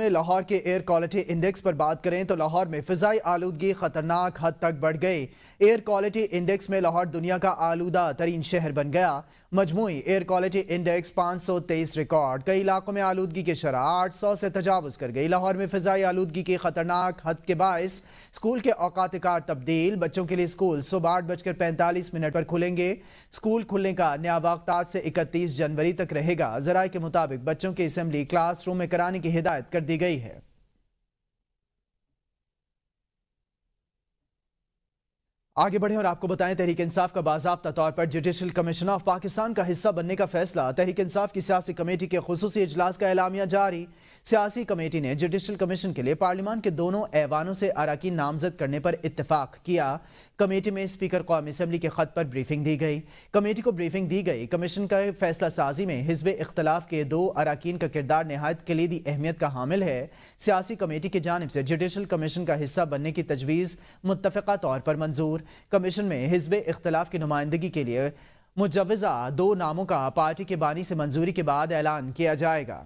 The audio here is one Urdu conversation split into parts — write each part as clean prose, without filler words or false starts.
میں لاہور کے ایئر کوالٹی انڈیکس پر بات کریں تو لاہور میں فضائی آلودگی خطرناک حد تک بڑھ گئی۔ ایئر کوالٹی انڈیکس میں لاہور دنیا کا آلودہ ترین شہر بن گیا۔ مجموعی ایئر کوالٹی انڈیکس 523 ریکارڈ، کئی علاقوں میں آلودگی کی شرح 800 سے تجاوز کر گئی۔ لاہور میں فضائی آلودگی کی خطرناک حد کے باعث اسکول کے اوقات کار تبدیل، بچوں کے لیے اسکول صبح 8:45 پر کھلیں گے۔ اسکول کھلنے کا نیا وقت آج سے 31 جنوری تک رہے گا۔ ذرائع کے مطابق بچوں کی اسمبلی کلاس روم میں کرانے کی ہدایت کر دی گئی ہے۔ آگے بڑھیں اور آپ کو بتائیں، تحریک انصاف کا باضابطہ طور پر جوڈیشل کمیشن آف پاکستان کا حصہ بننے کا فیصلہ۔ تحریک انصاف کی سیاسی کمیٹی کے خصوصی اجلاس کا اعلامیہ جاری۔ سیاسی کمیٹی نے جوڈیشل کمیشن کے لیے پارلیمان کے دونوں ایوانوں سے اراکین نامزد کرنے پر اتفاق کیا۔ کمیٹی میں اسپیکر قومی اسمبلی کے خط پر بریفنگ دی گئی۔ کمیٹی کو بریفنگ دی گئی۔ کمیشن کا فیصلہ سازی میں حزب اختلاف کے 2 اراکین کا کردار نہایت کلیدی اہمیت کا حامل ہے۔ سیاسی کمیٹی کی جانب سے جوڈیشل کمیشن کا حصہ بننے کی تجویز متفقہ طور پر منظور۔ کمیشن میں حزب اختلاف کی نمائندگی کے لیے مجوزہ 2 ناموں کا پارٹی کے بانی سے منظوری کے بعد اعلان کیا جائے گا۔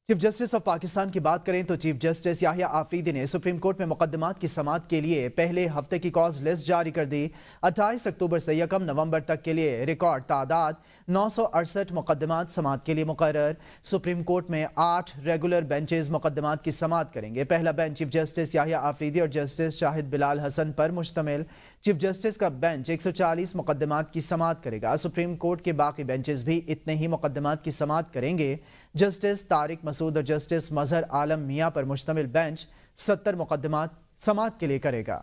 چیف جسٹس آف پاکستان کی بات کریں تو چیف جسٹس یحییٰ آفریدی نے سپریم کورٹ میں مقدمات کی سماعت کے لیے پہلے ہفتے کی کاز لسٹ جاری کر دی۔ 28 اکتوبر سے 1 نومبر تک کے لیے ریکارڈ تعداد 968 مقدمات سماعت کے لیے مقرر۔ سپریم کورٹ میں 8 ریگولر بینچز مقدمات کی سماعت کریں گے۔ پہلا بینچ چیف جسٹس یحییٰ آفریدی اور جسٹس شاہد بلال حسن پر مشتمل۔ چیف جسٹس کا بینچ 140 مقدمات کی سماعت کرے گا۔ سپریم کورٹ کے باقی بینچز بھی اتنے ہی مقدمات کی سماعت کریں گے۔ جسٹس طارق مسعود اور جسٹس مظہر عالم میاں پر مشتمل بینچ 70 مقدمات سماعت کے لیے کرے گا۔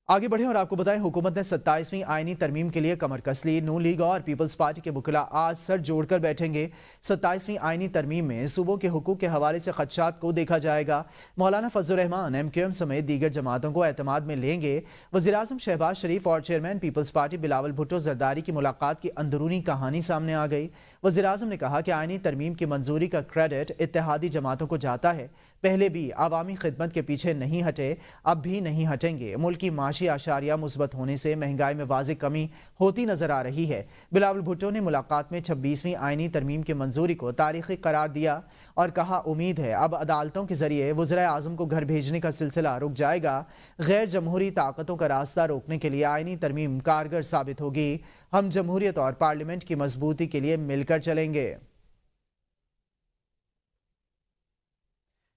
آگے بڑھیں اور آپ کو بتائیں، حکومت نے 27ویں آئینی ترمیم کے لیے کمر کس لی۔ نون لیگ اور پیپلز پارٹی کے وکلاء آج سر جوڑ کر بیٹھیں گے۔ 27ویں آئینی ترمیم میں صوبوں کے حقوق کے حوالے سے خدشات کو دیکھا جائے گا۔ مولانا فضل الرحمان MQM سمیت دیگر جماعتوں کو اعتماد میں لیں گے۔ وزیراعظم شہباز شریف اور چیئرمین پیپلز پارٹی بلاول بھٹو زرداری کی ملاقات کی اندرونی کہانی سامنے آ گئی۔ وزیراعظم نے کہا کہ آئینی ترمیم کی منظوری کا کریڈٹ اتحادی جماعتوں کو جاتا ہے۔ پہلے بھی عوامی خدمت کے پیچھے نہیں ہٹے، اب بھی نہیں ہٹیں گے۔ ملکی معاشی اشاریہ مثبت ہونے سے مہنگائی میں واضح کمی ہوتی نظر آ رہی ہے۔ بلاول بھٹو نے ملاقات میں 26ویں آئینی ترمیم کی منظوری کو تاریخی قرار دیا اور کہا امید ہے اب عدالتوں کے ذریعے وزرائے اعظم کو گھر بھیجنے کا سلسلہ رک جائے گا۔ غیر جمہوری طاقتوں کا راستہ روکنے کے لیے آئینی ترمیم کارگر ثابت ہوگی۔ ہم جمہوریت اور پارلیمنٹ کی مضبوطی کے لیے مل کر چلیں گے۔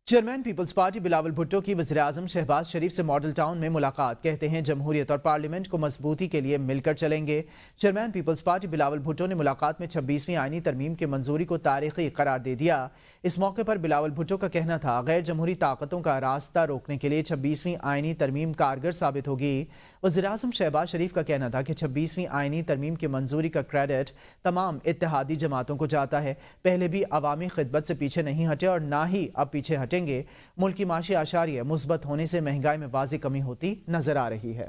چیئرمین پیپلز پارٹی بلاول بھٹو کی وزیراعظم شہباز شریف سے ماڈل ٹاؤن میں ملاقات۔ کہتے ہیں جمہوریت اور پارلیمنٹ کو مضبوطی کے لیے مل کر چلیں گے۔ چیئرمین پیپلز پارٹی بلاول بھٹو نے ملاقات میں 26ویں آئینی ترمیم کی منظوری کو تاریخی قرار دے دیا۔ اس موقع پر بلاول بھٹو کا کہنا تھا غیر جمہوری طاقتوں کا راستہ روکنے کے لیے 26ویں آئینی ترمیم کارگر ثابت ہوگی۔ وزیراعظم شہباز شریف کا کہنا تھا کہ 26ویں آئینی ترمیم کی منظوری کا کریڈٹ تمام اتحادی جماعتوں کو جاتا ہے۔ پہلے بھی عوامی خدمت سے پیچھے نہیں ہٹے اور نہ ہی اب پیچھے ہٹیں گے۔ ملکی معاشی اشاریہ مثبت ہونے سے مہنگائی میں واضح کمی ہوتی نظر آ رہی ہے۔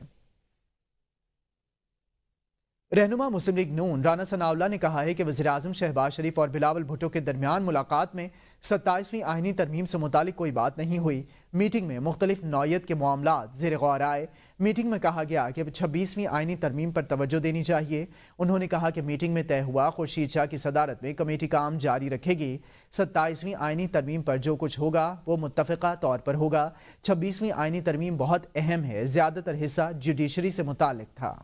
رہنما مسلم لیگ نون رانا ثناء اللہ نے کہا ہے کہ وزیراعظم شہباز شریف اور بلاول بھٹو کے درمیان ملاقات میں 27ویں آئینی ترمیم سے متعلق کوئی بات نہیں ہوئی۔ میٹنگ میں مختلف نوعیت کے معاملات زیر غور آئے۔ میٹنگ میں کہا گیا کہ 26ویں آئینی ترمیم پر توجہ دینی چاہیے۔ انہوں نے کہا کہ میٹنگ میں طے ہوا خورشید شاہ کی صدارت میں کمیٹی کام جاری رکھے گی۔ 27ویں آئینی ترمیم پر جو کچھ ہوگا وہ متفقہ طور پر ہوگا۔ 26ویں آئینی ترمیم بہت اہم ہے، زیادہ تر حصہ جوڈیشری سے متعلق تھا۔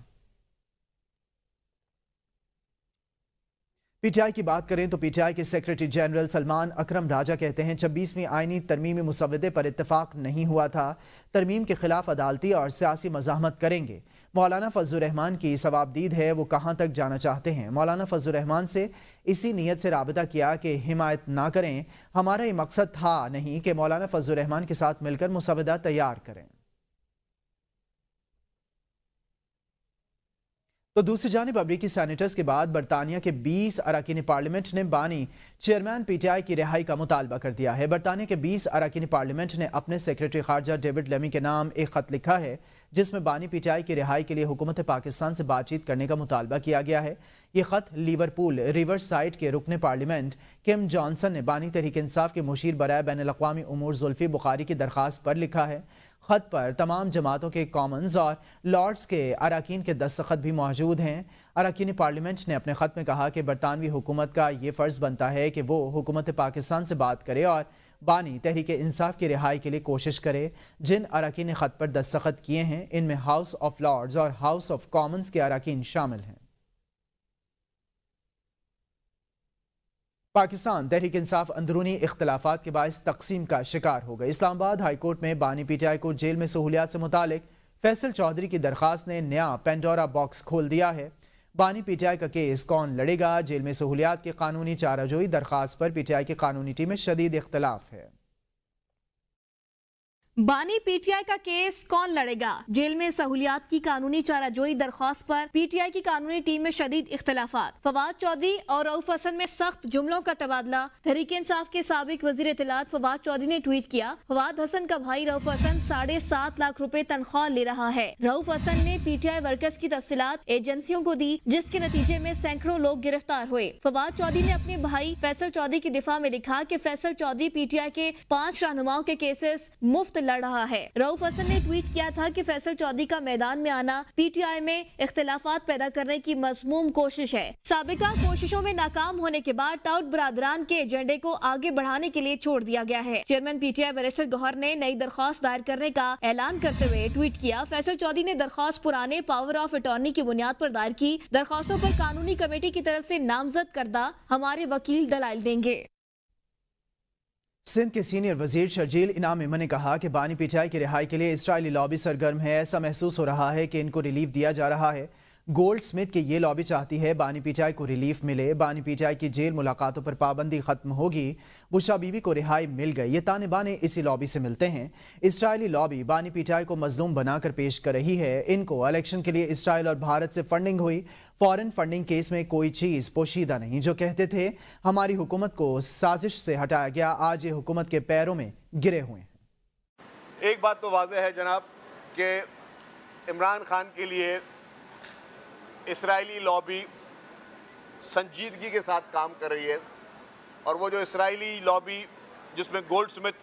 پی ٹی آئی کی بات کریں تو پی ٹی آئی کے سیکریٹری جنرل سلمان اکرم راجہ کہتے ہیں 26ویں آئینی ترمیمی مسودے پر اتفاق نہیں ہوا تھا۔ ترمیم کے خلاف عدالتی اور سیاسی مزاحمت کریں گے۔ مولانا فضل الرحمان کی ثوابدید ہے، وہ کہاں تک جانا چاہتے ہیں۔ مولانا فضل الرحمان سے اسی نیت سے رابطہ کیا کہ حمایت نہ کریں۔ ہمارا یہ مقصد تھا نہیں کہ مولانا فضل الرحمان کے ساتھ مل کر مسودہ تیار کریں۔ تو دوسری جانب امریکی سینیٹرز کے بعد برطانیہ کے 20 اراکین پارلیمنٹ نے بانی چیئرمین پی ٹی آئی کی رہائی کا مطالبہ کر دیا ہے۔ برطانیہ کے 20 اراکین پارلیمنٹ نے اپنے سیکریٹری خارجہ ڈیوڈ لیمی کے نام ایک خط لکھا ہے جس میں بانی پی ٹی آئی کی رہائی کے لیے حکومت پاکستان سے بات چیت کرنے کا مطالبہ کیا گیا ہے۔ یہ خط لیورپول ریور سائٹ کے رکن پارلیمنٹ کم جانسن نے بانی تحریک انصاف کے مشیر برائے بین الاقوامی امور زلفی بخاری کی درخواست پر لکھا ہے۔ خط پر تمام جماعتوں کے کامنز اور لارڈز کے اراکین کے دستخط بھی موجود ہیں۔ اراکین پارلیمنٹ نے اپنے خط میں کہا کہ برطانوی حکومت کا یہ فرض بنتا ہے کہ وہ حکومت پاکستان سے بات کرے اور بانی تحریک انصاف کی رہائی کے لیے کوشش کرے۔ جن اراکین نے خط پر دستخط کیے ہیں ان میں ہاؤس آف لارڈز اور ہاؤس آف کامنز کے اراکین شامل ہیں۔ پاکستان تحریک انصاف اندرونی اختلافات کے باعث تقسیم کا شکار ہو گئی۔ اسلام آباد ہائی کورٹ میں بانی پی ٹی آئی کو جیل میں سہولیات سے متعلق فیصل چودھری کی درخواست نے نیا پینڈورا باکس کھول دیا ہے۔ بانی پی ٹی آئی کا کیس کون لڑے گا؟ جیل میں سہولیات کی قانونی چارہ جوئی درخواست پر پی ٹی آئی کی قانونی ٹیم میں شدید اختلاف ہے۔ بانی پی ٹی آئی کا کیس کون لڑے گا؟ جیل میں سہولیات کی قانونی چارہ جوئی درخواست پر پی ٹی آئی کی قانونی ٹیم میں شدید اختلافات۔ فواد چودھری اور رؤف حسن میں سخت جملوں کا تبادلہ۔ تحریک انصاف کے سابق وزیر اطلاعات فواد چودھری نے ٹویٹ کیا، فواد حسن کا بھائی رؤف حسن 7.5 لاکھ روپے تنخواہ لے رہا ہے۔ رؤف حسن نے پی ٹی آئی ورکرز کی تفصیلات ایجنسیوں کو دی، جس کے نتیجے میں سینکڑوں لوگ گرفتار ہوئے۔ فواد چودھری نے اپنے بھائی فیصل چودھری کی دفاع میں لکھا کہ Faisal Chaudhry P T I کے 5 رہنماؤں کے کیسز مفت لڑ رہا ہے۔ رؤف حسن نے ٹویٹ کیا تھا کہ فیصل چودھری کا میدان میں آنا پی ٹی آئی میں اختلافات پیدا کرنے کی مذموم کوشش ہے۔ سابقہ کوششوں میں ناکام ہونے کے بعد ٹاؤٹ برادران کے ایجنڈے کو آگے بڑھانے کے لیے چھوڑ دیا گیا ہے۔ Chairman P T I barrister Gohar نے نئی درخواست دائر کرنے کا اعلان کرتے ہوئے ٹویٹ کیا، فیصل چودھری نے درخواست پرانے پاور آف اٹارنی کی بنیاد پر دائر کی۔ درخواستوں پر قانونی کمیٹی کی طرف سے نامزد کردہ ہمارے وکیل دلائل دیں گے۔ سندھ کے سینئر وزیر شرجیل انعام ایمن نے کہا کہ بانی پی ٹی آئی کی رہائی کے لیے اسرائیلی لابی سرگرم ہے۔ ایسا محسوس ہو رہا ہے کہ ان کو ریلیف دیا جا رہا ہے۔ گولڈ سمتھ کی یہ لابی چاہتی ہے بانی پی ٹی آئی کو ریلیف ملے۔ بانی پی ٹی آئی کی جیل ملاقاتوں پر پابندی ختم ہوگی۔ بشرا بی بی کو رہائی مل گئی۔ یہ تانے بانے اسی لابی سے ملتے ہیں۔ اسرائیلی لابی بانی پی ٹی آئی کو مظلوم بنا کر پیش کر رہی ہے۔ ان کو الیکشن کے لیے اسرائیل اور بھارت سے فنڈنگ ہوئی۔ فورن فنڈنگ کیس میں کوئی چیز پوشیدہ نہیں۔ جو کہتے تھے ہماری حکومت کو سازش سے ہٹایا گیا، آج یہ حکومت کے پیروں میں گرے ہوئے ہیں۔ ایک بات تو واضح ہے جناب کہ عمران خان کے لیے اسرائیلی لابی سنجیدگی کے ساتھ کام کر رہی ہے، اور وہ جو اسرائیلی لابی جس میں گولڈ سمتھ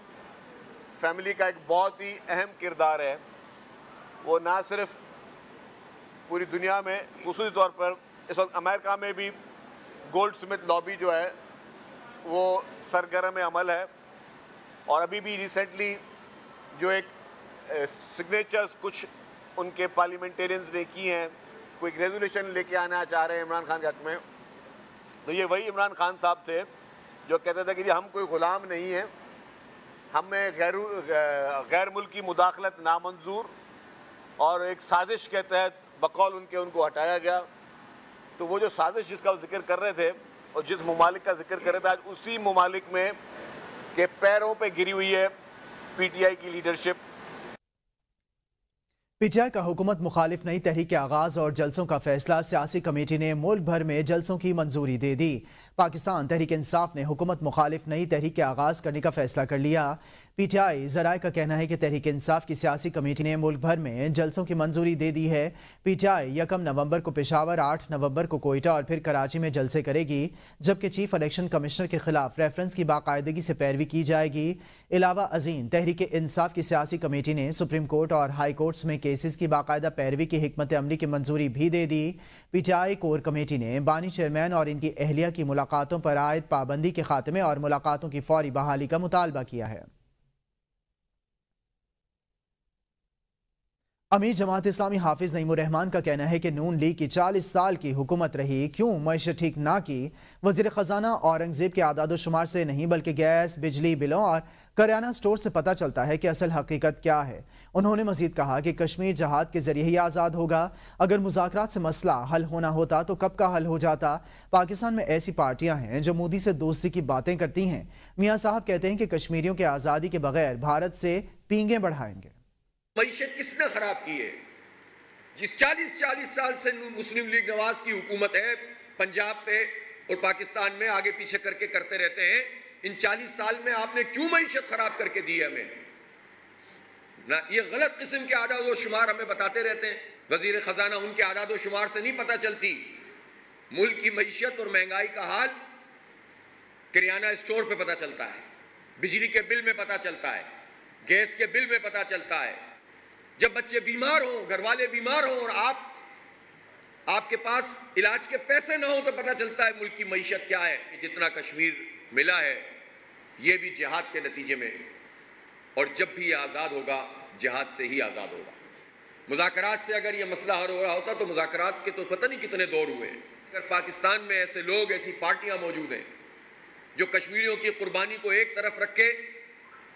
فیملی کا ایک بہت ہی اہم کردار ہے، وہ نہ صرف پوری دنیا میں خصوصی طور پر اس وقت امریکہ میں بھی گولڈ سمتھ لابی جو ہے وہ سرگرم عمل ہے، اور ابھی بھی ریسنٹلی جو ایک سگنیچرز کچھ ان کے پارلیمنٹیرینز نے کی ہیں، کوئی ریزولیشن لے کے آنا چاہ رہے ہیں عمران خان کے حق میں، تو یہ وہی عمران خان صاحب تھے جو کہتے تھے کہ ہم کوئی غلام نہیں ہیں، ہمیں غیر ملکی مداخلت نامنظور، اور ایک سازش کے تحت بقول ان کو ہٹایا گیا۔ تو وہ جو سازش جس کا ذکر کر رہے تھے اور جس ممالک کا ذکر کر رہے تھے، آج اسی ممالک میں کے پیروں پہ گری ہوئی ہے پی ٹی آئی کی لیڈرشپ۔ پی ٹی آئی کا حکومت مخالف نئی تحریک کے آغاز اور جلسوں کا فیصلہ، سیاسی کمیٹی نے ملک بھر میں جلسوں کی منظوری دے دی۔ پاکستان تحریک انصاف نے حکومت مخالف نئی تحریک کے آغاز کرنے کا فیصلہ کر لیا۔ پی ٹی آئی ذرائع کا کہنا ہے کہ تحریک انصاف کی سیاسی کمیٹی نے ملک بھر میں جلسوں کی منظوری دے دی ہے۔ پی ٹی آئی 1 نومبر کو پشاور، 8 نومبر کو کوئٹہ اور پھر کراچی میں جلسے کرے گی، جبکہ چیف الیکشن کمشنر کے خلاف ریفرنس کی باقاعدگی سے پیروی کی جائے گی۔ علاوہ ازیں تحریک انصاف کی سیاسی کمیٹی نے سپریم کورٹ اور ہائی کورٹس میں کیسز کی باقاعدہ پیروی کی حکمت عملی کی منظوری بھی دے دی۔ پی ٹی آئی کور کمیٹی نے بانی چیئرمین اور ان کی اہلیہ کی ملاقاتوں پر عائد پابندی کے خاتمے اور ملاقاتوں کی فوری بحالی کا مطالبہ کیا ہے۔ امیر جماعت اسلامی حافظ نعیم الرحمان کا کہنا ہے کہ نون لیگ کی 40 سال کی حکومت رہی، کیوں معیشت ٹھیک نہ کی؟ وزیر خزانہ اورنگزیب کے اعداد و شمار سے نہیں بلکہ گیس، بجلی بلوں اور کریانہ سٹور سے پتہ چلتا ہے کہ اصل حقیقت کیا ہے۔ انہوں نے مزید کہا کہ کشمیر جہاد کے ذریعے ہی آزاد ہوگا۔ اگر مذاکرات سے مسئلہ حل ہونا ہوتا تو کب کا حل ہو جاتا۔ پاکستان میں ایسی پارٹیاں ہیں جو مودی سے دوستی کی باتیں کرتی ہیں۔ میاں صاحب کہتے ہیں کہ کشمیریوں کے آزادی کے بغیر بھارت سے پینگیں بڑھائیں گے۔ معیشت کس نے خراب کی ہے؟ جس 40 سال سے مسلم لیگ نواز کی حکومت ہے پنجاب پہ اور پاکستان میں آگے پیچھے کر کے کرتے رہتے ہیں، ان 40 سال میں آپ نے کیوں معیشت خراب کر کے دی ہے ہمیں؟ یہ غلط قسم کے اعداد و شمار ہمیں بتاتے رہتے ہیں۔ وزیر خزانہ ان کے اعداد و شمار سے نہیں پتہ چلتی، ملک کی معیشت اور مہنگائی کا حال کریانہ اسٹور پہ پتہ چلتا ہے، بجلی کے بل میں پتہ چلتا ہے، گیس کے بل میں پتہ چلتا ہے. جب بچے بیمار ہوں، گھر والے بیمار ہوں اور آپ کے پاس علاج کے پیسے نہ ہوں تو پتہ چلتا ہے ملک کی معیشت کیا ہے. جتنا کشمیر ملا ہے یہ بھی جہاد کے نتیجے میں، اور جب بھی یہ آزاد ہوگا جہاد سے ہی آزاد ہوگا. مذاکرات سے اگر یہ مسئلہ حل ہو رہا ہوتا تو مذاکرات کے تو پتہ نہیں کتنے دور ہوئے ہیں. اگر پاکستان میں ایسے لوگ، ایسی پارٹیاں موجود ہیں جو کشمیریوں کی قربانی کو ایک طرف رکھ کے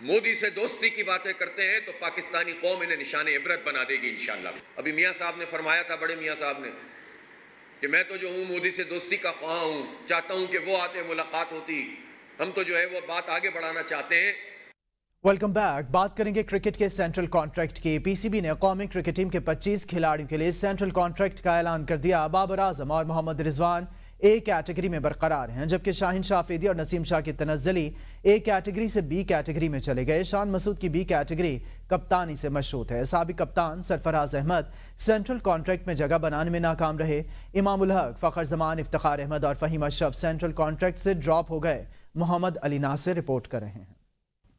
مودی سے دوستی کی باتیں کرتے ہیں تو پاکستانی قوم انہیں نشان عبرت بنا دے گی انشاءاللہ. ابھی میاں صاحب نے فرمایا تھا، بڑے میاں صاحب نے، کہ میں تو جو ہوں مودی سے دوستی کا خواہاں ہوں، چاہتا ہوں کہ وہ آتے ملاقات ہوتی. ہم تو جو ہے وہ بات آگے بڑھانا چاہتے ہیں. Welcome back. بات کریں گے کرکٹ کے سینٹرل کانٹریکٹ کی. پی سی بی نے قومی کرکٹ ٹیم کے 25 کھلاڑیوں کے لیے سینٹرل کانٹریکٹ کا اعلان کر دیا. بابر اعظم اور محمد رضوان اے کیٹیگری میں برقرار ہیں، جبکہ شاہین شاہ افریدی اور نسیم شاہ کی تنزلی اے کیٹیگری سے بی کیٹیگری میں چلے گئے. شان مسعود کی بی کیٹیگری کپتانی سے مشروط ہے. سابق کپتان سرفراز احمد سینٹرل کانٹریکٹ میں جگہ بنانے میں ناکام رہے. امام الحق، فخر زمان، افتخار احمد اور فہیم اشرف سینٹرل کانٹریکٹ سے ڈراپ ہو گئے. محمد علی ناصر رپورٹ کر رہے ہیں.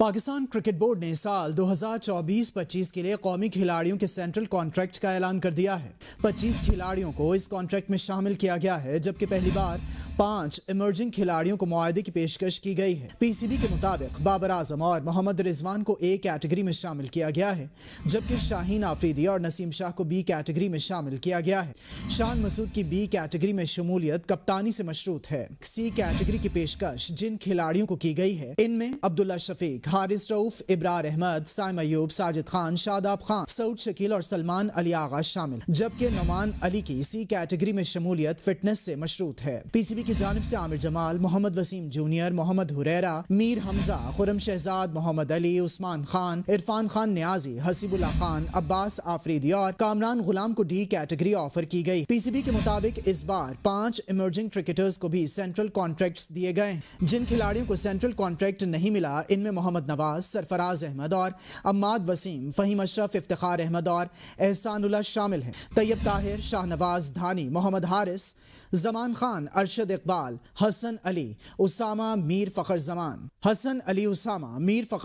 پاکستان کرکٹ بورڈ نے سال 2024-25 کے لیے قومی کھلاڑیوں کے سینٹرل کانٹریکٹ کا اعلان کر دیا ہے. 25 کھلاڑیوں کو اس کانٹریکٹ میں شامل کیا گیا ہے، جبکہ پہلی بار 5 ایمرجنگ کھلاڑیوں کو معاہدے کی پیشکش کی گئی ہے. پی سی بی کے مطابق بابر اعظم اور محمد رضوان کو اے کیٹیگری میں شامل کیا گیا ہے، جبکہ شاہین آفریدی اور نسیم شاہ کو بی کیٹیگری میں شامل کیا گیا ہے. شان مسعود کی بی کیٹیگری میں شمولیت کپتانی سے مشروط ہے. سی کیٹیگری کی پیشکش جن کھلاڑیوں کو کی گئی ہے ان میں عبداللہ شفیق، حارث رؤف، ابرار احمد، سائم ایوب، ساجد خان، شاداب خان، سعود شکیل اور سلمان علی آغا شامل، جبکہ نعمان علی کی سی کیٹیگری میں شمولیت فٹنس سے مشروط ہے. پی سی بی کی جانب سے عامر جمال، محمد وسیم جونیئر، محمد حریرہ، میر حمزہ، خرم شہزاد، محمد علی، عثمان خان، عرفان خان نیازی، حسیب اللہ خان، عباس آفریدی اور کامران غلام کو ڈی کیٹیگری آفر کی گئی. پی سی بی کے مطابق اس بار 5 ایمرجنگ کرکٹرز کو بھی سینٹرل کانٹریکٹس دیے گئے ہیں. جن کھلاڑیوں کو سینٹرل کانٹریکٹ نہیں ملا ان میں محمد نواز، سرفراز احمد اور عماد وسیم، فہیم اشرف، افتخار احمد اور احسان اللہ شامل ہیں. طیب طاہر، شاہ نواز دھانی، محمد حارث، زمان خان، ارشد اقبال، حسن علی، اسامہ میر فخر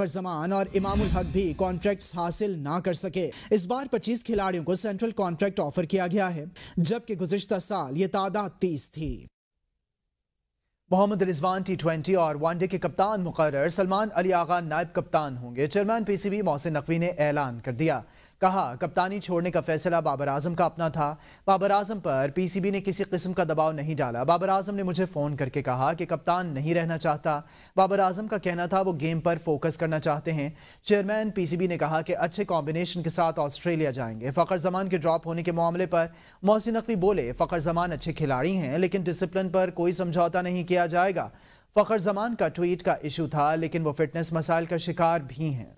زمان اور امام الحق بھی کانٹریکٹس حاصل نہ کر سکے. اس بار 25 کھلاڑیوں کو سینٹرل کانٹریکٹ آفر کیا گیا ہے، جبکہ گزشتہ سال یہ تعداد 30 تھی. محمد رضوان T20 اور ون ڈے کے کپتان مقرر، سلمان علی آغا نائب کپتان ہوں گے. Chairman P C B Mohsin Naqvi نے اعلان کر دیا. کہا کپتانی چھوڑنے کا فیصلہ بابر اعظم کا اپنا تھا. بابر اعظم پر پی سی بی نے کسی قسم کا دباؤ نہیں ڈالا. بابر اعظم نے مجھے فون کر کے کہا کہ کپتان نہیں رہنا چاہتا. بابر اعظم کا کہنا تھا وہ گیم پر فوکس کرنا چاہتے ہیں. چیئرمین پی سی بی نے کہا کہ اچھے کمبینیشن کے ساتھ آسٹریلیا جائیں گے. فخر زمان کے ڈراپ ہونے کے معاملے پر محسن نقوی بولے فخر زمان اچھے کھلاڑی ہیں لیکن ڈسپلن پر کوئی سمجھوتا نہیں کیا جائے گا. فخر زمان کا ٹویٹ کا ایشو تھا لیکن وہ فٹنس مسائل کا شکار بھی ہیں.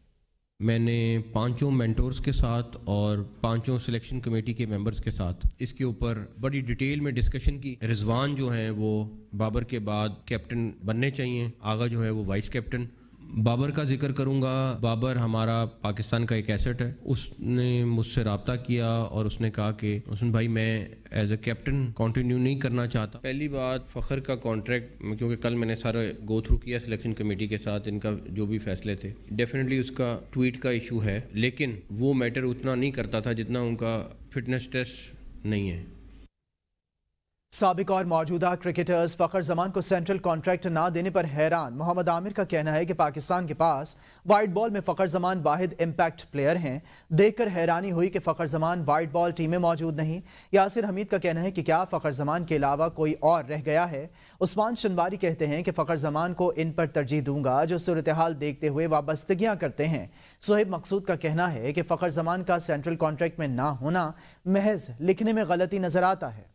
میں نے 5 مینٹورز کے ساتھ اور 5 سلیکشن کمیٹی کے ممبرز کے ساتھ اس کے اوپر بڑی ڈیٹیل میں ڈسکشن کی. رضوان جو ہیں وہ بابر کے بعد کیپٹن بننے چاہیے، آغا جو ہے وہ وائس کیپٹن. بابر کا ذکر کروں گا. بابر ہمارا پاکستان کا ایک ایسٹ ہے. اس نے مجھ سے رابطہ کیا اور اس نے کہا کہ حسن بھائی میں ایز اے کیپٹن کنٹینیو نہیں کرنا چاہتا. پہلی بات فخر کا کانٹریکٹ، کیونکہ کل میں نے سارا گو تھرو کیا سلیکشن کمیٹی کے ساتھ ان کا جو بھی فیصلے تھے. ڈیفینیٹلی اس کا ٹویٹ کا ایشو ہے لیکن وہ میٹر اتنا نہیں کرتا تھا جتنا ان کا فٹنس ٹیسٹ نہیں ہے. سابق اور موجودہ کرکٹرز فخر زمان کو سینٹرل کانٹریکٹ نہ دینے پر حیران. محمد عامر کا کہنا ہے کہ پاکستان کے پاس وائٹ بال میں فخر زمان واحد امپیکٹ پلیئر ہیں. دیکھ کر حیرانی ہوئی کہ فخر زمان وائٹ بال ٹیم میں موجود نہیں. یاسر حمید کا کہنا ہے کہ کیا فخر زمان کے علاوہ کوئی اور رہ گیا ہے. عثمان شنواری کہتے ہیں کہ فخر زمان کو ان پر ترجیح دوں گا جو صورتحال دیکھتے ہوئے وابستگیاں کرتے ہیں. صہیب مقصود کا کہنا ہے کہ فخر زمان کا سینٹرل کانٹریکٹ میں نہ ہونا محض لکھنے میں غلطی نظر آتا ہے.